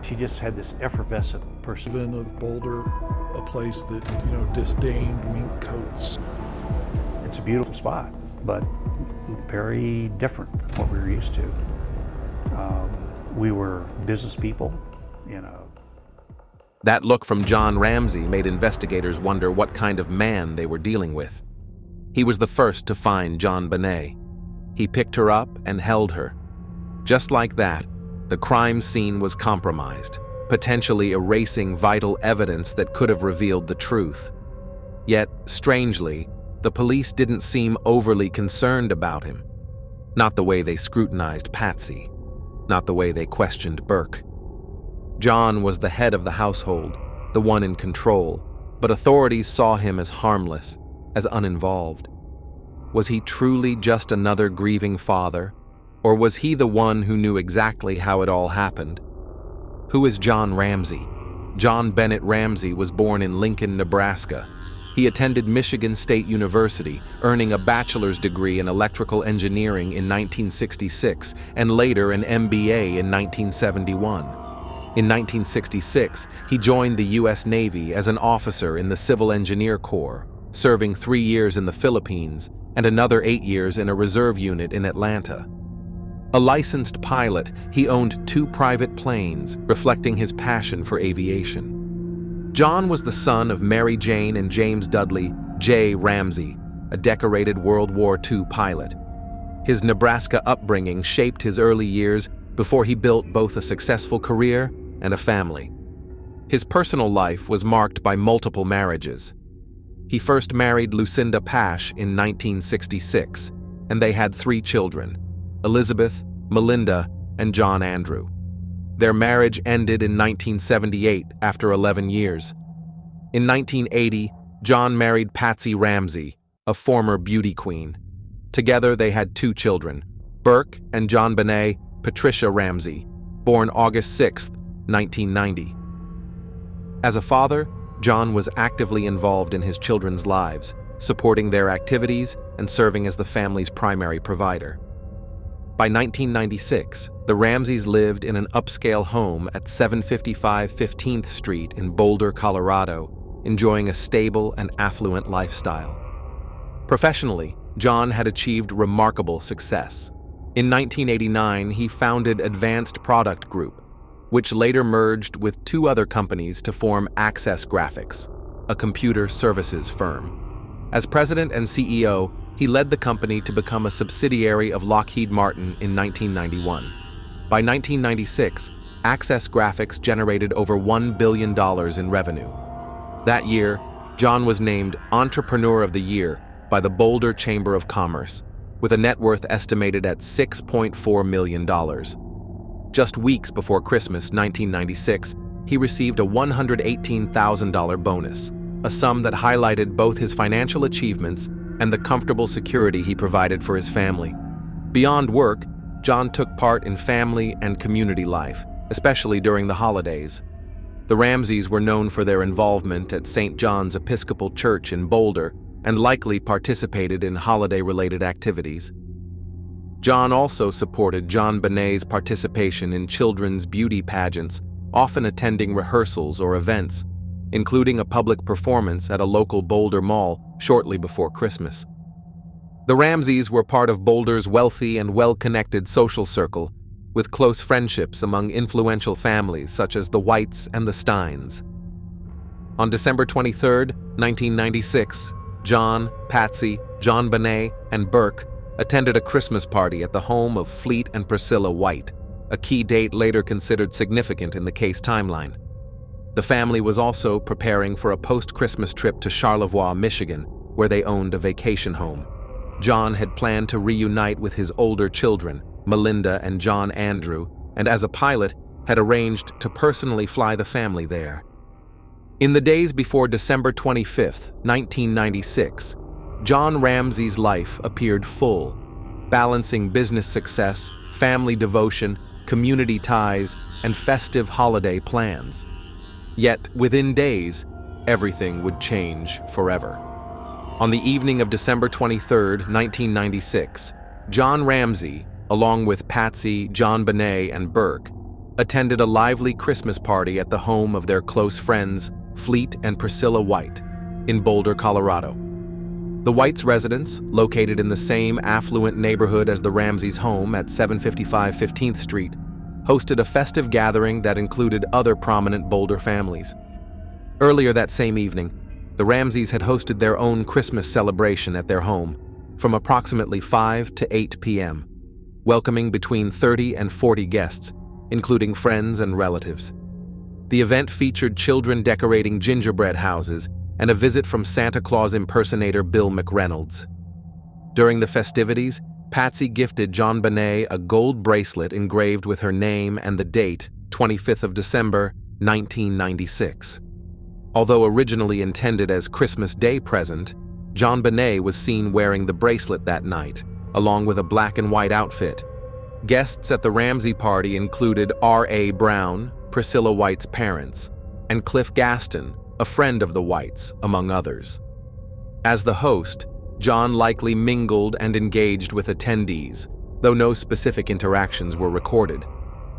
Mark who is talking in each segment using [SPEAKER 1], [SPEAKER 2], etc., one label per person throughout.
[SPEAKER 1] She just had this effervescent person.
[SPEAKER 2] Even of Boulder, a place that, disdained mink coats.
[SPEAKER 1] It's a beautiful spot, but very different than what we were used to. We were business people,
[SPEAKER 3] That look from John Ramsay made investigators wonder what kind of man they were dealing with. He was the first to find JonBenét. He picked her up and held her. Just like that, the crime scene was compromised, potentially erasing vital evidence that could have revealed the truth. Yet, strangely, the police didn't seem overly concerned about him. Not the way they scrutinized Patsy. Not the way they questioned Burke. John was the head of the household, the one in control, but authorities saw him as harmless, as uninvolved. Was he truly just another grieving father, or was he the one who knew exactly how it all happened? Who is John Ramsay? JonBenét Ramsey was born in Lincoln, Nebraska. He attended Michigan State University, earning a bachelor's degree in electrical engineering in 1966 and later an MBA in 1971. In 1966, he joined the U.S. Navy as an officer in the Civil Engineer Corps, serving 3 years in the Philippines and another 8 years in a reserve unit in Atlanta. A licensed pilot, he owned 2 private planes, reflecting his passion for aviation. John was the son of Mary Jane and James Dudley J. Ramsey, a decorated World War II pilot. His Nebraska upbringing shaped his early years before he built both a successful career and a family. His personal life was marked by multiple marriages. He first married Lucinda Pash in 1966, and they had 3 children: Elizabeth, Melinda, and John Andrew. Their marriage ended in 1978 after 11 years. In 1980, John married Patsy Ramsey, a former beauty queen. Together they had 2 children, Burke and JonBenét Patricia Ramsey, born August 6, 1990. As a father, John was actively involved in his children's lives, supporting their activities and serving as the family's primary provider. By 1996, the Ramseys lived in an upscale home at 755 15th Street in Boulder, Colorado, enjoying a stable and affluent lifestyle. Professionally, John had achieved remarkable success. In 1989, he founded Advanced Product Group, which later merged with 2 other companies to form Access Graphics, a computer services firm. As president and CEO, he led the company to become a subsidiary of Lockheed Martin in 1991. By 1996, Access Graphics generated over $1 billion in revenue. That year, John was named Entrepreneur of the Year by the Boulder Chamber of Commerce, with a net worth estimated at $6.4 million. Just weeks before Christmas 1996, he received a $118,000 bonus, a sum that highlighted both his financial achievements and the comfortable security he provided for his family. Beyond work, John took part in family and community life, especially during the holidays. The Ramseys were known for their involvement at St. John's Episcopal Church in Boulder and likely participated in holiday-related activities. John also supported JonBenét's participation in children's beauty pageants, often attending rehearsals or events, including a public performance at a local Boulder mall shortly before Christmas. The Ramseys were part of Boulder's wealthy and well-connected social circle, with close friendships among influential families such as the Whites and the Steins. On December 23, 1996, John, Patsy, JonBenét, and Burke attended a Christmas party at the home of Fleet and Priscilla White, a key date later considered significant in the case timeline. The family was also preparing for a post-Christmas trip to Charlevoix, Michigan, where they owned a vacation home. John had planned to reunite with his older children, Melinda and John Andrew, and as a pilot, had arranged to personally fly the family there. In the days before December 25, 1996, John Ramsay's life appeared full, balancing business success, family devotion, community ties, and festive holiday plans. Yet, within days, everything would change forever. On the evening of December 23, 1996, John Ramsay, along with Patsy, JonBenét, and Burke, attended a lively Christmas party at the home of their close friends, Fleet and Priscilla White, in Boulder, Colorado. The Whites' residence, located in the same affluent neighborhood as the Ramseys' home at 755 15th Street, hosted a festive gathering that included other prominent Boulder families. Earlier that same evening, the Ramseys had hosted their own Christmas celebration at their home from approximately 5 to 8 p.m., welcoming between 30 and 40 guests, including friends and relatives. The event featured children decorating gingerbread houses and a visit from Santa Claus impersonator Bill McReynolds. During the festivities, Patsy gifted JonBenét a gold bracelet engraved with her name and the date, 25th of December, 1996. Although originally intended as Christmas Day present, JonBenét was seen wearing the bracelet that night, along with a black and white outfit. Guests at the Ramsey party included R.A. Brown, Priscilla White's parents, and Cliff Gaston, a friend of the Whites, among others. As the host, John likely mingled and engaged with attendees, though no specific interactions were recorded.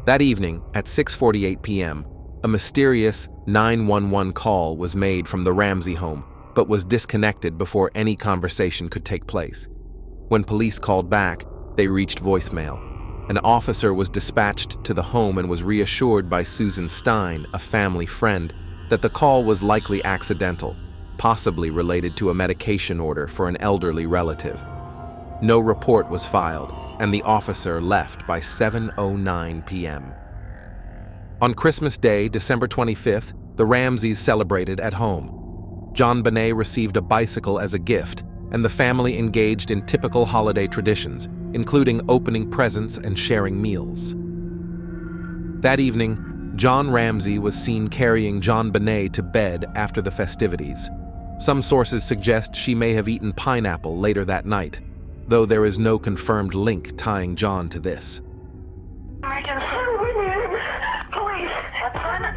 [SPEAKER 3] That evening, at 6:48 p.m., a mysterious 911 call was made from the Ramsey home, but was disconnected before any conversation could take place. When police called back, they reached voicemail. An officer was dispatched to the home and was reassured by Susan Stein, a family friend, that the call was likely accidental, possibly related to a medication order for an elderly relative. No report was filed, and the officer left by 7:09 p.m. On Christmas Day, December 25th, the Ramseys celebrated at home. JonBenét received a bicycle as a gift, and the family engaged in typical holiday traditions, including opening presents and sharing meals. That evening, John Ramsay was seen carrying JonBenét to bed after the festivities. Some sources suggest she may have eaten pineapple later that night, though there is no confirmed link tying John to this.
[SPEAKER 4] Police, what's going on?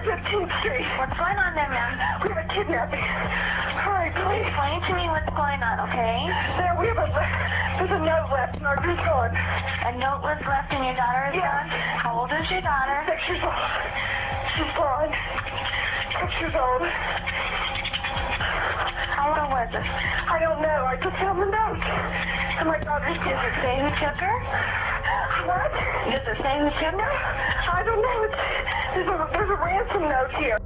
[SPEAKER 4] 15th Street. What's going on there, ma'am?
[SPEAKER 5] We have a kidnapping. Hurry, please.
[SPEAKER 4] Explain to me what's going on, okay?
[SPEAKER 5] There's a note left in our car.
[SPEAKER 4] A note was left in your daughter's gun? How old is your daughter?
[SPEAKER 5] 6 years old. She's gone. 6 years old.
[SPEAKER 4] How old was it?
[SPEAKER 5] I don't know. I just found the note. And my daughter's
[SPEAKER 4] Does it say who took her?
[SPEAKER 5] What?
[SPEAKER 4] Does it say who took her?
[SPEAKER 5] I don't know. There's a ransom note here.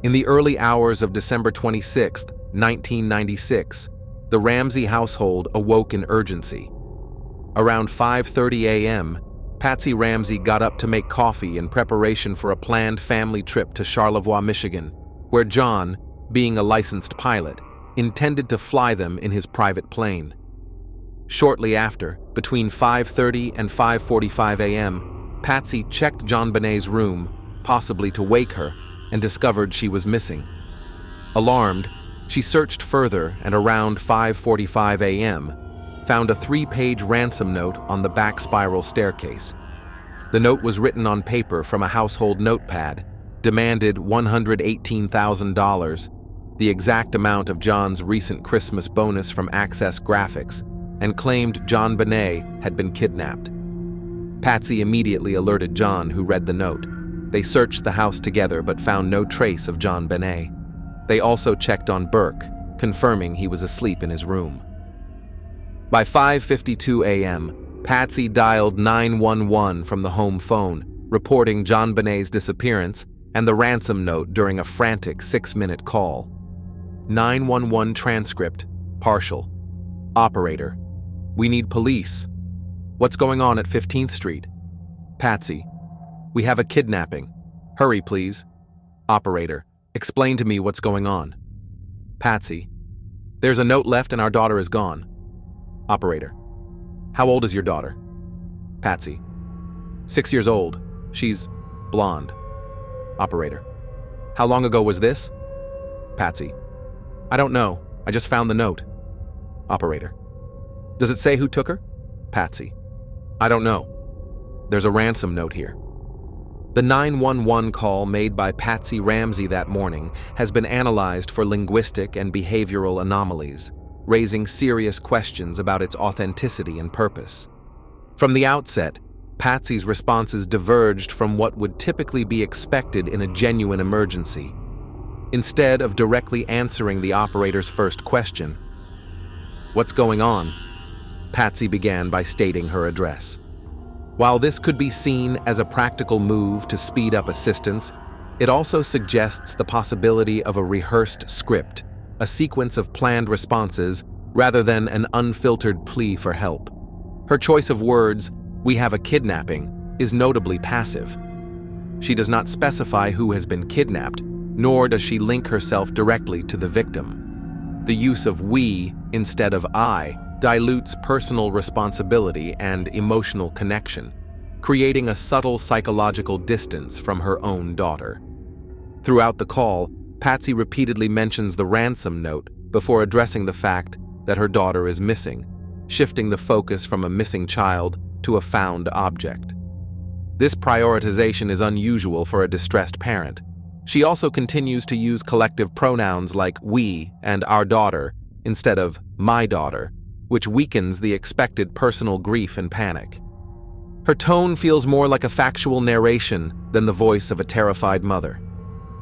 [SPEAKER 3] In the early hours of December 26, 1996, the Ramsey household awoke in urgency. Around 5:30 a.m., Patsy Ramsey got up to make coffee in preparation for a planned family trip to Charlevoix, Michigan, where John, being a licensed pilot, intended to fly them in his private plane. Shortly after, between 5:30 and 5:45 a.m., Patsy checked JonBenét's room, possibly to wake her, and discovered she was missing. Alarmed, she searched further and around 5:45 a.m., found a 3-page ransom note on the back spiral staircase. The note was written on paper from a household notepad, demanded $118,000, the exact amount of John's recent Christmas bonus from Access Graphics, and claimed JonBenét had been kidnapped. Patsy immediately alerted John, who read the note. They searched the house together but found no trace of JonBenét. They also checked on Burke, confirming he was asleep in his room. By 5:52 a.m., Patsy dialed 911 from the home phone, reporting JonBenét's disappearance and the ransom note during a frantic 6-minute call. 911 transcript, partial. Operator: we need police. What's going on at 15th Street? Patsy: we have a kidnapping. Hurry, please. Operator: explain to me what's going on. Patsy: there's a note left and our daughter is gone. Operator: how old is your daughter? Patsy: 6 years old. She's blonde. Operator: how long ago was this? Patsy: I don't know. I just found the note. Operator: does it say who took her? Patsy: I don't know. There's a ransom note here. The 911 call made by Patsy Ramsey that morning has been analyzed for linguistic and behavioral anomalies, raising serious questions about its authenticity and purpose. From the outset, Patsy's responses diverged from what would typically be expected in a genuine emergency. Instead of directly answering the operator's first question, "What's going on?" Patsy began by stating her address. While this could be seen as a practical move to speed up assistance, it also suggests the possibility of a rehearsed script, a sequence of planned responses, rather than an unfiltered plea for help. Her choice of words, "We have a kidnapping," is notably passive. She does not specify who has been kidnapped, nor does she link herself directly to the victim. The use of "we" instead of "I" dilutes personal responsibility and emotional connection, creating a subtle psychological distance from her own daughter. Throughout the call, Patsy repeatedly mentions the ransom note before addressing the fact that her daughter is missing, shifting the focus from a missing child to a found object. This prioritization is unusual for a distressed parent. She also continues to use collective pronouns like "we" and "our daughter" instead of "my daughter," which weakens the expected personal grief and panic. Her tone feels more like a factual narration than the voice of a terrified mother.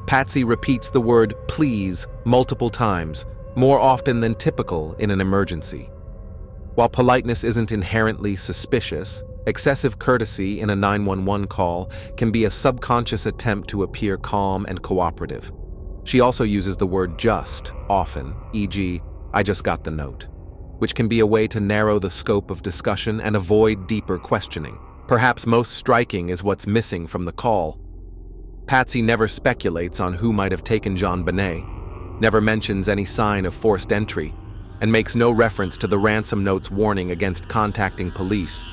[SPEAKER 3] Patsy repeats the word "please" multiple times, more often than typical in an emergency. While politeness isn't inherently suspicious, excessive courtesy in a 911 call can be a subconscious attempt to appear calm and cooperative. She also uses the word "just" often, e.g., "I just got the note," which can be a way to narrow the scope of discussion and avoid deeper questioning. Perhaps most striking is what's missing from the call. Patsy never speculates on who might have taken JonBenét, never mentions any sign of forced entry, and makes no reference to the ransom note's warning against contacting police,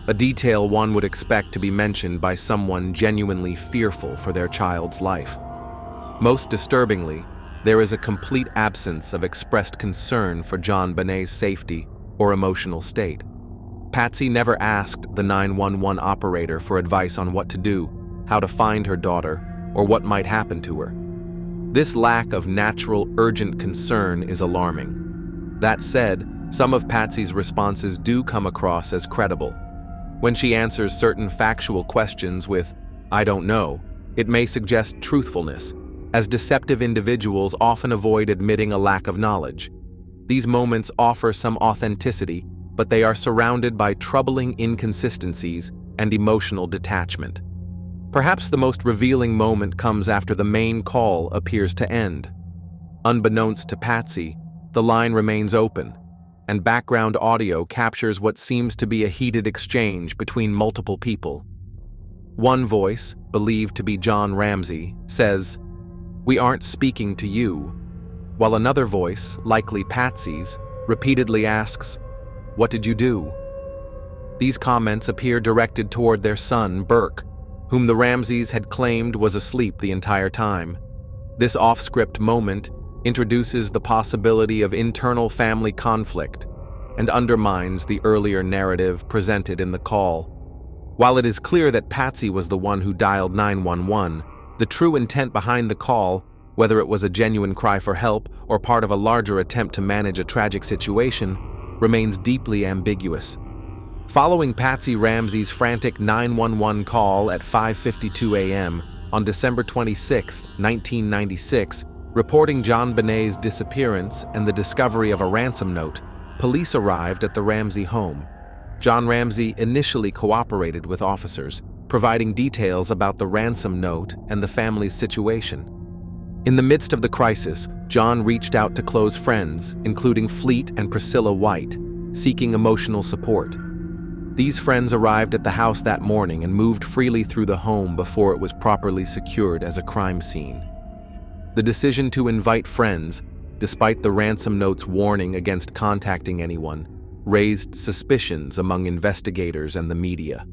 [SPEAKER 3] a detail one would expect to be mentioned by someone genuinely fearful for their child's life. Most disturbingly, there is a complete absence of expressed concern for JonBenét's safety or emotional state. Patsy never asked the 911 operator for advice on what to do, how to find her daughter, or what might happen to her. This lack of natural, urgent concern is alarming. That said, some of Patsy's responses do come across as credible. When she answers certain factual questions with "I don't know," it may suggest truthfulness, as deceptive individuals often avoid admitting a lack of knowledge. These moments offer some authenticity, but they are surrounded by troubling inconsistencies and emotional detachment. Perhaps the most revealing moment comes after the main call appears to end. Unbeknownst to Patsy, the line remains open, and background audio captures what seems to be a heated exchange between multiple people. One voice, believed to be John Ramsay, says, "We aren't speaking to you," while another voice, likely Patsy's, repeatedly asks, "What did you do?" These comments appear directed toward their son, Burke, whom the Ramsays had claimed was asleep the entire time. This off-script moment introduces the possibility of internal family conflict and undermines the earlier narrative presented in the call. While it is clear that Patsy was the one who dialed 911, the true intent behind the call, whether it was a genuine cry for help or part of a larger attempt to manage a tragic situation, remains deeply ambiguous. Following Patsy Ramsey's frantic 911 call at 5:52 a.m. on December 26, 1996, reporting JonBenét's disappearance and the discovery of a ransom note, police arrived at the Ramsey home. John Ramsay initially cooperated with officers, providing details about the ransom note and the family's situation. In the midst of the crisis, John reached out to close friends, including Fleet and Priscilla White, seeking emotional support. These friends arrived at the house that morning and moved freely through the home before it was properly secured as a crime scene. The decision to invite friends, despite the ransom note's warning against contacting anyone, raised suspicions among investigators and the media.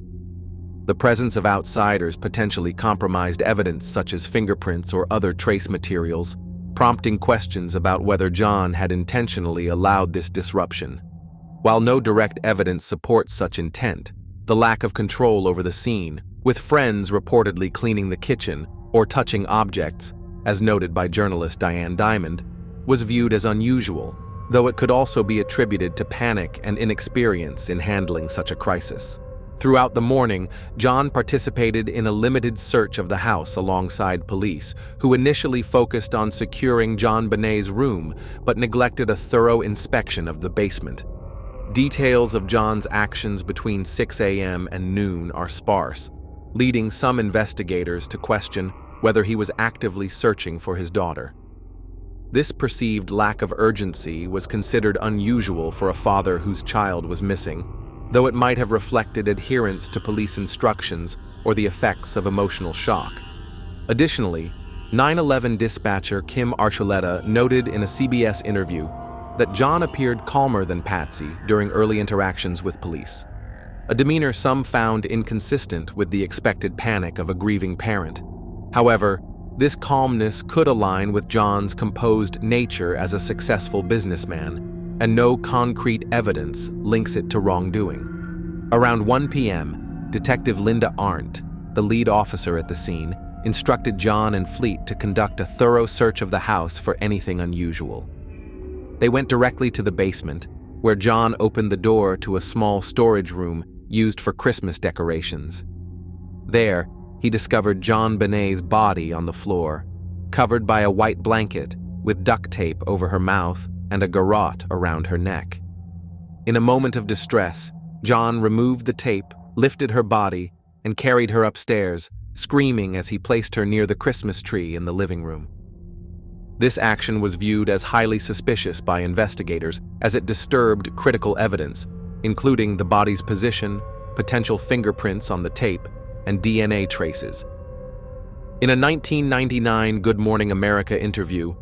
[SPEAKER 3] The presence of outsiders potentially compromised evidence such as fingerprints or other trace materials, prompting questions about whether John had intentionally allowed this disruption. While no direct evidence supports such intent, the lack of control over the scene, with friends reportedly cleaning the kitchen or touching objects, as noted by journalist Diane Diamond, was viewed as unusual, though it could also be attributed to panic and inexperience in handling such a crisis. Throughout the morning, John participated in a limited search of the house alongside police, who initially focused on securing JonBenét's room but neglected a thorough inspection of the basement. Details of John's actions between 6 a.m. and noon are sparse, leading some investigators to question whether he was actively searching for his daughter. This perceived lack of urgency was considered unusual for a father whose child was missing, though it might have reflected adherence to police instructions or the effects of emotional shock. Additionally, 9/11 dispatcher Kim Archuleta noted in a CBS interview that John appeared calmer than Patsy during early interactions with police, a demeanor some found inconsistent with the expected panic of a grieving parent. However, this calmness could align with John's composed nature as a successful businessman, and no concrete evidence links it to wrongdoing. Around 1 p.m., Detective Linda Arndt, the lead officer at the scene, instructed John and Fleet to conduct a thorough search of the house for anything unusual. They went directly to the basement, where John opened the door to a small storage room used for Christmas decorations. There, he discovered JonBenét's body on the floor, covered by a white blanket with duct tape over her mouth and a garrote around her neck. In a moment of distress, John removed the tape, lifted her body, and carried her upstairs, screaming as he placed her near the Christmas tree in the living room. This action was viewed as highly suspicious by investigators as it disturbed critical evidence, including the body's position, potential fingerprints on the tape, and DNA traces. In a 1999 Good Morning America interview,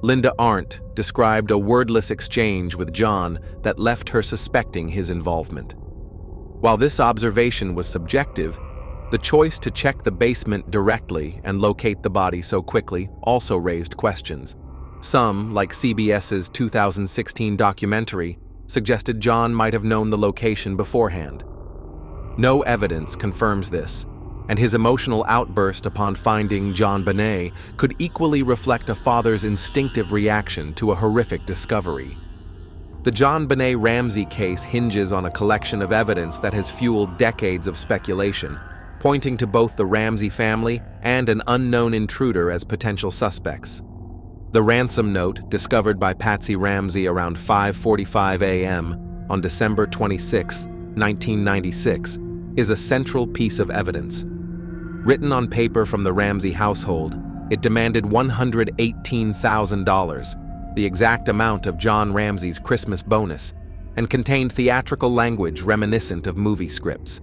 [SPEAKER 3] Linda Arndt described a wordless exchange with John that left her suspecting his involvement. While this observation was subjective, the choice to check the basement directly and locate the body so quickly also raised questions. Some, like CBS's 2016 documentary, suggested John might have known the location beforehand. No evidence confirms this, and his emotional outburst upon finding JonBenet could equally reflect a father's instinctive reaction to a horrific discovery. The JonBenét Ramsey case hinges on a collection of evidence that has fueled decades of speculation, pointing to both the Ramsey family and an unknown intruder as potential suspects. The ransom note, discovered by Patsy Ramsey around 5:45 a.m. on December 26, 1996, is a central piece of evidence. Written on paper from the Ramsey household, it demanded $118,000, the exact amount of John Ramsay's Christmas bonus, and contained theatrical language reminiscent of movie scripts.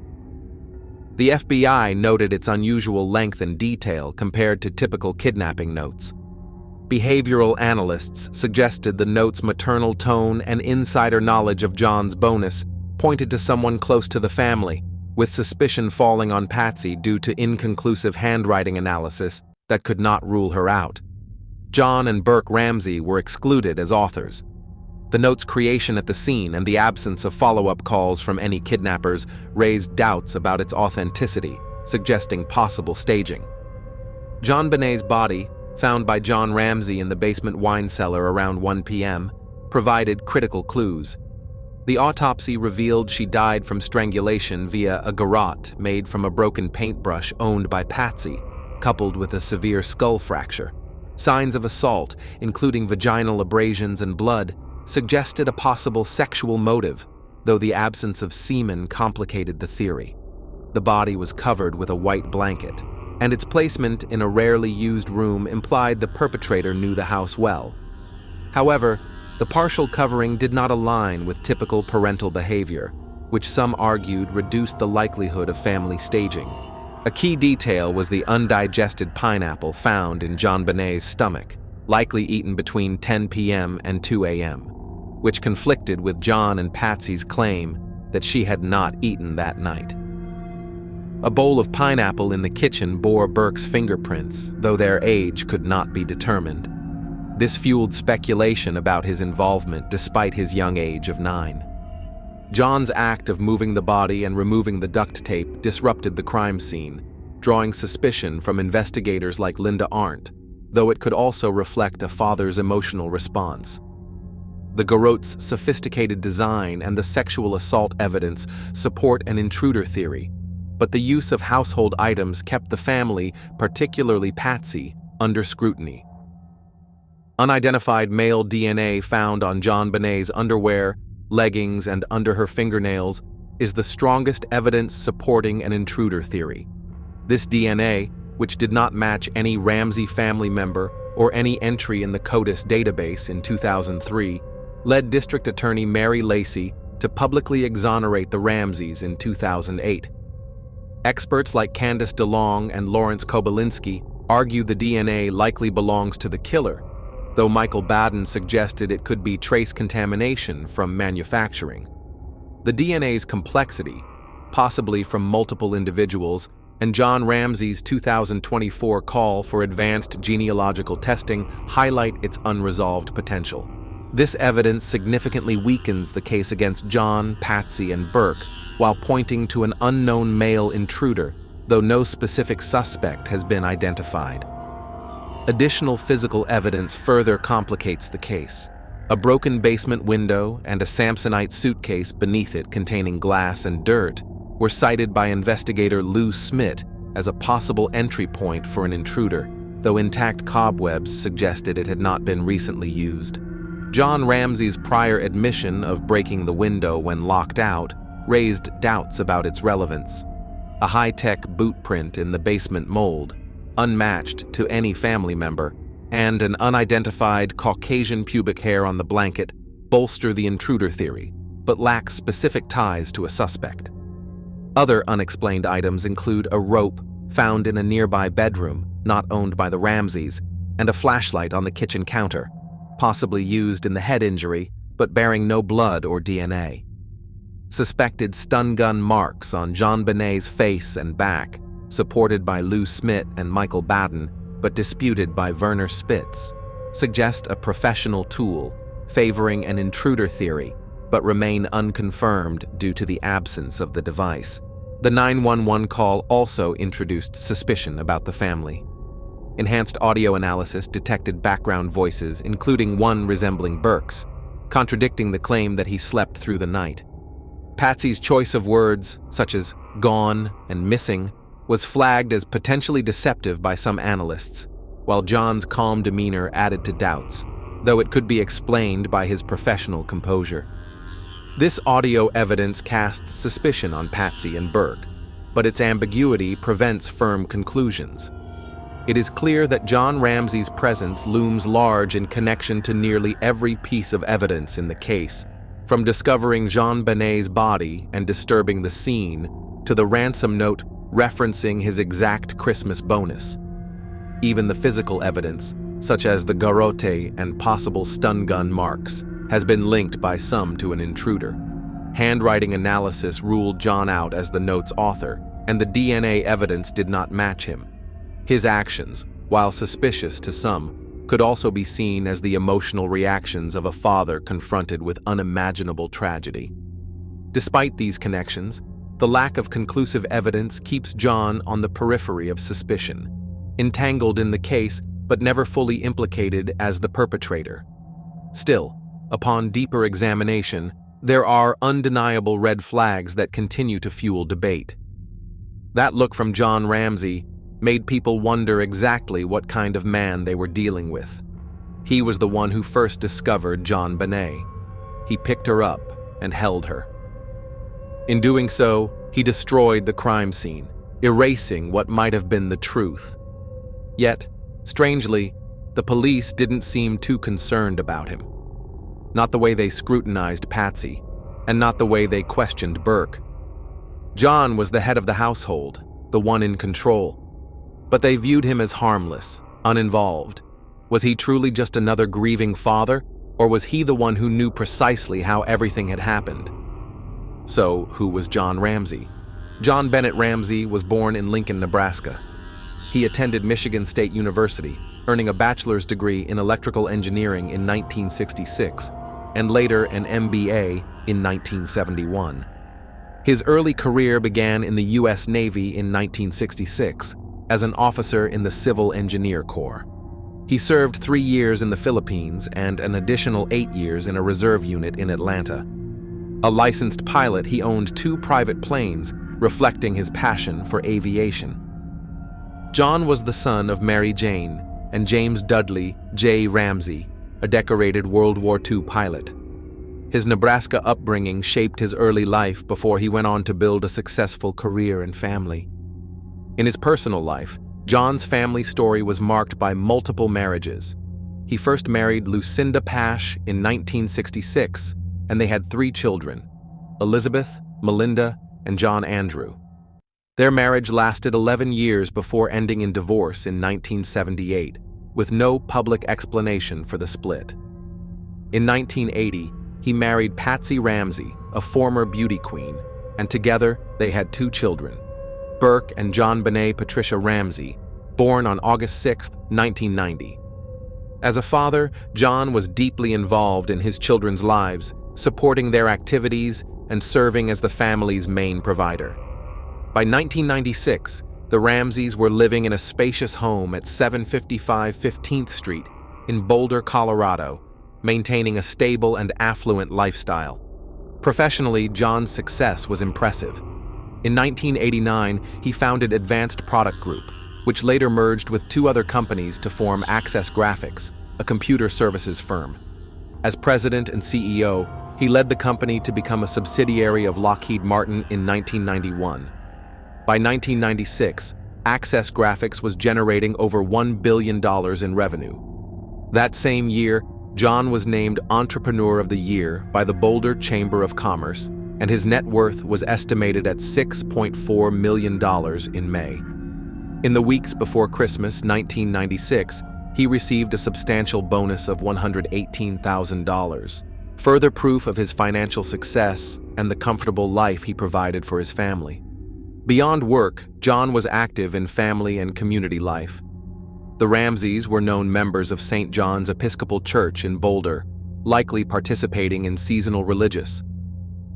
[SPEAKER 3] The FBI noted its unusual length and detail compared to typical kidnapping notes. Behavioral analysts suggested the note's maternal tone and insider knowledge of John's bonus pointed to someone close to the family, with suspicion falling on Patsy due to inconclusive handwriting analysis that could not rule her out. John and Burke Ramsey were excluded as authors. The note's creation at the scene and the absence of follow-up calls from any kidnappers raised doubts about its authenticity, suggesting possible staging. JonBenét's body, found by John Ramsay in the basement wine cellar around 1 p.m., provided critical clues. The autopsy revealed she died from strangulation via a garrote made from a broken paintbrush owned by Patsy, coupled with a severe skull fracture. Signs of assault, including vaginal abrasions and blood, suggested a possible sexual motive, though the absence of semen complicated the theory. The body was covered with a white blanket, and its placement in a rarely used room implied the perpetrator knew the house well. However, the partial covering did not align with typical parental behavior, which some argued reduced the likelihood of family staging. A key detail was the undigested pineapple found in JonBenét's stomach, likely eaten between 10 p.m. and 2 a.m., which conflicted with John and Patsy's claim that she had not eaten that night. A bowl of pineapple in the kitchen bore Burke's fingerprints, though their age could not be determined. This fueled speculation about his involvement despite his young age of 9. John's act of moving the body and removing the duct tape disrupted the crime scene, drawing suspicion from investigators like Linda Arndt, though it could also reflect a father's emotional response. The garrote's sophisticated design and the sexual assault evidence support an intruder theory, but the use of household items kept the family, particularly Patsy, under scrutiny. Unidentified male DNA found on JonBenét's underwear, leggings, and under her fingernails is the strongest evidence supporting an intruder theory. This DNA, which did not match any Ramsey family member or any entry in the CODIS database in 2003, led District Attorney Mary Lacey to publicly exonerate the Ramseys in 2008. Experts like Candace DeLong and Lawrence Kobylinski argue the DNA likely belongs to the killer, though Michael Baden suggested it could be trace contamination from manufacturing. The DNA's complexity, possibly from multiple individuals, and John Ramsay's 2024 call for advanced genealogical testing highlight its unresolved potential. This evidence significantly weakens the case against John, Patsy, and Burke, while pointing to an unknown male intruder, though no specific suspect has been identified. Additional physical evidence further complicates the case. A broken basement window and a Samsonite suitcase beneath it containing glass and dirt were cited by investigator Lou Smith as a possible entry point for an intruder, though intact cobwebs suggested it had not been recently used. John Ramsay's prior admission of breaking the window when locked out raised doubts about its relevance. A high-tech boot print in the basement mold, unmatched to any family member, and an unidentified Caucasian pubic hair on the blanket bolster the intruder theory, but lack specific ties to a suspect. Other unexplained items include a rope found in a nearby bedroom, not owned by the Ramseys, and a flashlight on the kitchen counter, possibly used in the head injury, but bearing no blood or DNA. Suspected stun gun marks on JonBenét's face and back, supported by Lou Smith and Michael Baden, but disputed by Werner Spitz, suggest a professional tool, favoring an intruder theory, but remain unconfirmed due to the absence of the device. The 911 call also introduced suspicion about the family. Enhanced audio analysis detected background voices, including one resembling Burke's, contradicting the claim that he slept through the night. Patsy's choice of words, such as gone and missing, was flagged as potentially deceptive by some analysts, while John's calm demeanor added to doubts, though it could be explained by his professional composure. This audio evidence casts suspicion on Patsy and Burke, but its ambiguity prevents firm conclusions. It is clear that John Ramsay's presence looms large in connection to nearly every piece of evidence in the case, from discovering JonBenét's body and disturbing the scene to the ransom note referencing his exact Christmas bonus. Even the physical evidence, such as the garrote and possible stun gun marks, has been linked by some to an intruder. Handwriting analysis ruled John out as the note's author, and the DNA evidence did not match him. His actions, while suspicious to some, could also be seen as the emotional reactions of a father confronted with unimaginable tragedy. Despite these connections, the lack of conclusive evidence keeps John on the periphery of suspicion, entangled in the case but never fully implicated as the perpetrator. Still, upon deeper examination, there are undeniable red flags that continue to fuel debate. That look from John Ramsay made people wonder exactly what kind of man they were dealing with. He was the one who first discovered JonBenet. He picked her up and held her. In doing so, he destroyed the crime scene, erasing what might have been the truth. Yet, strangely, the police didn't seem too concerned about him. Not the way they scrutinized Patsy, and not the way they questioned Burke. John was the head of the household, the one in control. But they viewed him as harmless, uninvolved. Was he truly just another grieving father, or was he the one who knew precisely how everything had happened? So, who was John Ramsay? JonBenét Ramsey was born in Lincoln, Nebraska. He attended Michigan State University, earning a bachelor's degree in electrical engineering in 1966, and later an MBA in 1971. His early career began in the U.S. Navy in 1966 as an officer in the Civil Engineer Corps. He served 3 years in the Philippines and an additional 8 years in a reserve unit in Atlanta. A licensed pilot, he owned 2 private planes, reflecting his passion for aviation. John was the son of Mary Jane and James Dudley J. Ramsey, a decorated World War II pilot. His Nebraska upbringing shaped his early life before he went on to build a successful career and family. In his personal life, John's family story was marked by multiple marriages. He first married Lucinda Pash in 1966, and they had 3 children, Elizabeth, Melinda, and John Andrew. Their marriage lasted 11 years before ending in divorce in 1978, with no public explanation for the split. In 1980, he married Patsy Ramsey, a former beauty queen, and together they had 2 children, Burke and JonBenét Patricia Ramsey, born on August 6, 1990. As a father, John was deeply involved in his children's lives, supporting their activities and serving as the family's main provider. By 1996, the Ramseys were living in a spacious home at 755 15th Street in Boulder, Colorado, maintaining a stable and affluent lifestyle. Professionally, John's success was impressive. In 1989, he founded Advanced Product Group, which later merged with 2 other companies to form Access Graphics, a computer services firm. As president and CEO, he led the company to become a subsidiary of Lockheed Martin in 1991. By 1996, Access Graphics was generating over $1 billion in revenue. That same year, John was named Entrepreneur of the Year by the Boulder Chamber of Commerce, and his net worth was estimated at $6.4 million in May. In the weeks before Christmas 1996, he received a substantial bonus of $118,000, further proof of his financial success and the comfortable life he provided for his family. Beyond work, John was active in family and community life. The Ramseys were known members of St. John's Episcopal Church in Boulder, likely participating in seasonal religious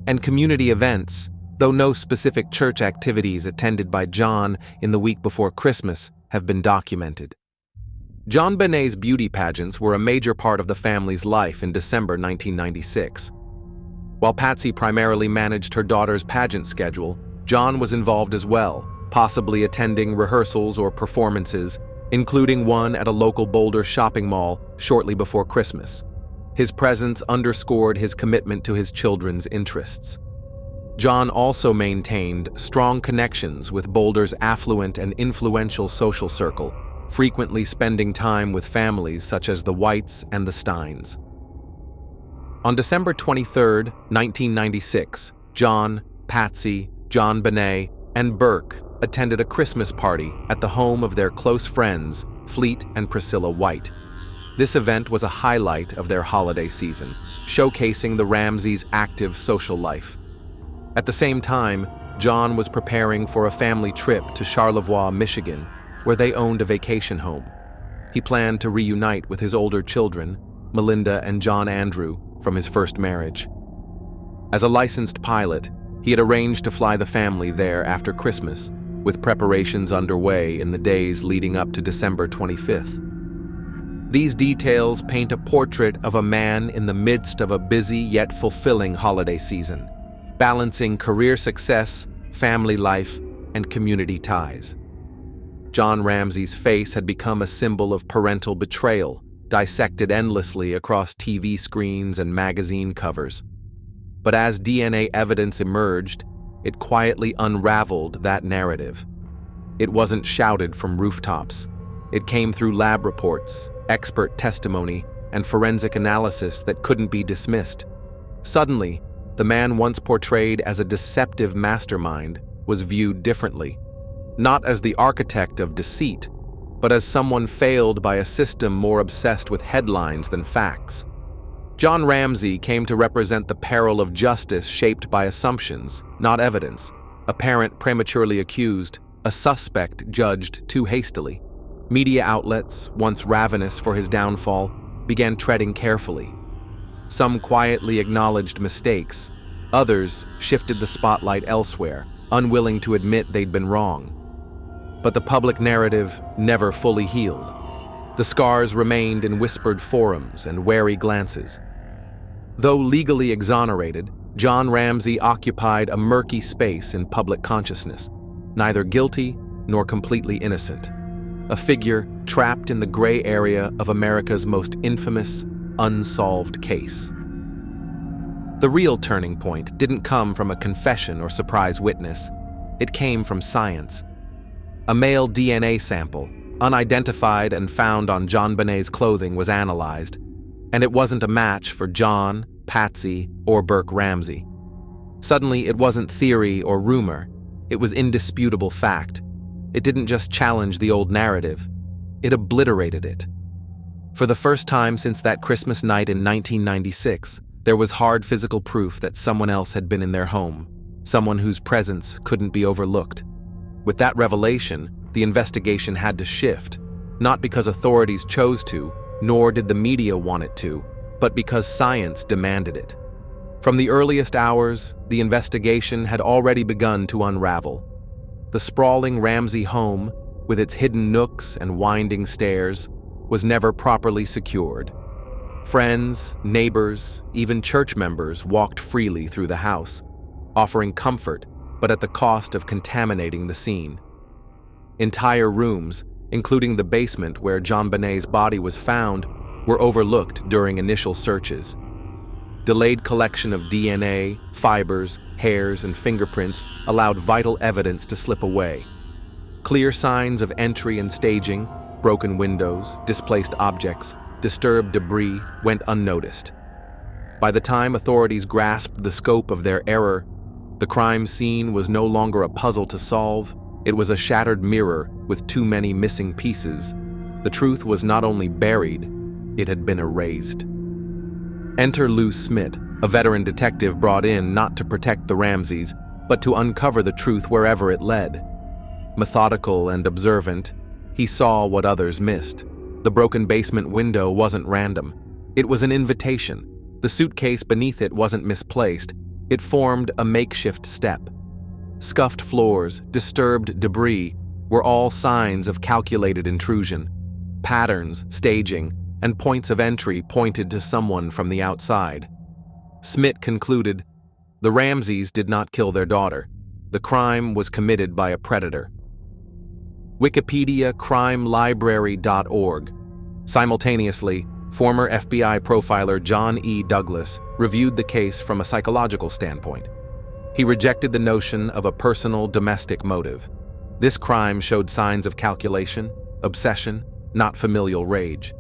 [SPEAKER 3] and community events, though no specific church activities attended by John in the week before Christmas have been documented. JonBenét's beauty pageants were a major part of the family's life in December 1996. While Patsy primarily managed her daughter's pageant schedule, John was involved as well, possibly attending rehearsals or performances, including one at a local Boulder shopping mall shortly before Christmas. His presence underscored his commitment to his children's interests. John also maintained strong connections with Boulder's affluent and influential social circle, frequently spending time with families such as the Whites and the Steins. On December 23, 1996, John, Patsy, JonBenét, and Burke attended a Christmas party at the home of their close friends, Fleet and Priscilla White. This event was a highlight of their holiday season, showcasing the Ramseys' active social life. At the same time, John was preparing for a family trip to Charlevoix, Michigan, where they owned a vacation home. He planned to reunite with his older children, Melinda and John Andrew, from his first marriage. As a licensed pilot, he had arranged to fly the family there after Christmas, with preparations underway in the days leading up to December 25th. These details paint a portrait of a man in the midst of a busy yet fulfilling holiday season, balancing career success, family life, and community ties. John Ramsay's face had become a symbol of parental betrayal, dissected endlessly across TV screens and magazine covers. But as DNA evidence emerged, it quietly unraveled that narrative. It wasn't shouted from rooftops. It came through lab reports, expert testimony, and forensic analysis that couldn't be dismissed. Suddenly, the man once portrayed as a deceptive mastermind was viewed differently, not as the architect of deceit, but as someone failed by a system more obsessed with headlines than facts. John Ramsay came to represent the peril of justice shaped by assumptions, not evidence, a parent prematurely accused, a suspect judged too hastily. Media outlets, once ravenous for his downfall, began treading carefully. Some quietly acknowledged mistakes, others shifted the spotlight elsewhere, unwilling to admit they'd been wrong. But the public narrative never fully healed. The scars remained in whispered forums and wary glances. Though legally exonerated, John Ramsay occupied a murky space in public consciousness, neither guilty nor completely innocent. A figure trapped in the gray area of America's most infamous, unsolved case. The real turning point didn't come from a confession or surprise witness. It came from science. A male DNA sample, unidentified and found on JonBenét's clothing, was analyzed, and it wasn't a match for John, Patsy, or Burke Ramsey. Suddenly, it wasn't theory or rumor. It was indisputable fact. It didn't just challenge the old narrative. It obliterated it. For the first time since that Christmas night in 1996, there was hard physical proof that someone else had been in their home, someone whose presence couldn't be overlooked. With that revelation, the investigation had to shift, not because authorities chose to, nor did the media want it to, but because science demanded it. From the earliest hours, the investigation had already begun to unravel. The sprawling Ramsey home, with its hidden nooks and winding stairs, was never properly secured. Friends, neighbors, even church members walked freely through the house, offering comfort, but at the cost of contaminating the scene. Entire rooms, including the basement where JonBenét's body was found, were overlooked during initial searches. Delayed collection of DNA, fibers, hairs, and fingerprints allowed vital evidence to slip away. Clear signs of entry and staging, broken windows, displaced objects, disturbed debris went unnoticed. By the time authorities grasped the scope of their error, the crime scene was no longer a puzzle to solve. It was a shattered mirror with too many missing pieces. The truth was not only buried, it had been erased. Enter Lou Smith, a veteran detective brought in not to protect the Ramseys, but to uncover the truth wherever it led. Methodical and observant, he saw what others missed. The broken basement window wasn't random. It was an invitation. The suitcase beneath it wasn't misplaced. It formed a makeshift step. Scuffed floors, disturbed debris were all signs of calculated intrusion. Patterns, staging, and points of entry pointed to someone from the outside. Smith concluded, the Ramseys did not kill their daughter. The crime was committed by a predator. Wikipedia CrimeLibrary.org. Simultaneously, former FBI profiler John E. Douglas reviewed the case from a psychological standpoint. He rejected the notion of a personal domestic motive. This crime showed signs of calculation, obsession, not familial rage.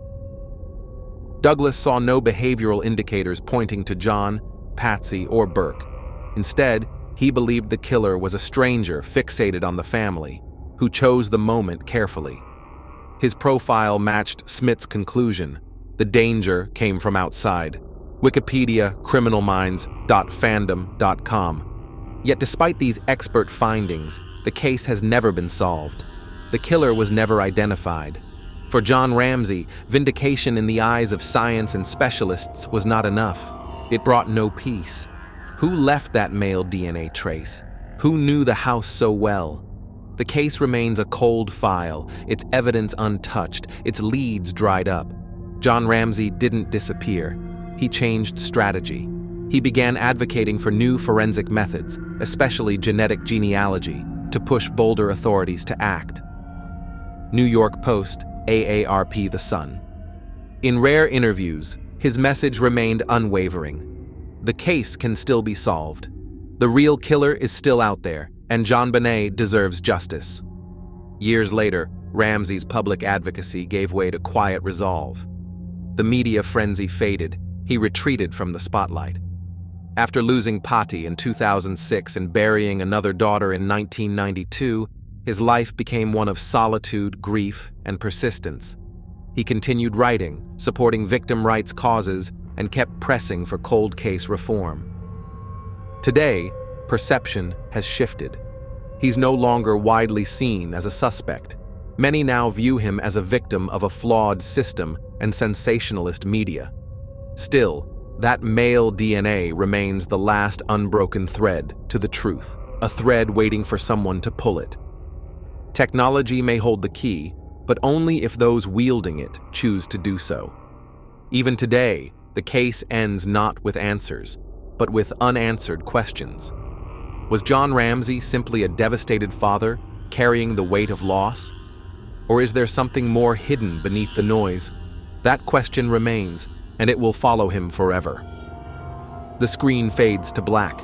[SPEAKER 3] Douglas saw no behavioral indicators pointing to John, Patsy, or Burke. Instead, he believed the killer was a stranger fixated on the family, who chose the moment carefully. His profile matched Smith's conclusion. The danger came from outside. Wikipedia criminalminds.fandom.com. Yet despite these expert findings, the case has never been solved. The killer was never identified. For John Ramsay, vindication in the eyes of science and specialists was not enough. It brought no peace. Who left that male DNA trace? Who knew the house so well? The case remains a cold file, its evidence untouched, its leads dried up. John Ramsay didn't disappear. He changed strategy. He began advocating for new forensic methods, especially genetic genealogy, to push bolder authorities to act. New York Post, AARP The Sun. In rare interviews, his message remained unwavering. The case can still be solved. The real killer is still out there, and JonBenét deserves justice. Years later, Ramsay's public advocacy gave way to quiet resolve. The media frenzy faded. He retreated from the spotlight. After losing Patty in 2006 and burying another daughter in 1992, his life became one of solitude, grief, and persistence. He continued writing, supporting victim rights causes, and kept pressing for cold case reform. Today, perception has shifted. He's no longer widely seen as a suspect. Many now view him as a victim of a flawed system and sensationalist media. Still, that male DNA remains the last unbroken thread to the truth, a thread waiting for someone to pull it. Technology may hold the key, but only if those wielding it choose to do so. Even today, the case ends not with answers, but with unanswered questions. Was John Ramsay simply a devastated father, carrying the weight of loss? Or is there something more hidden beneath the noise? That question remains, and it will follow him forever. The screen fades to black,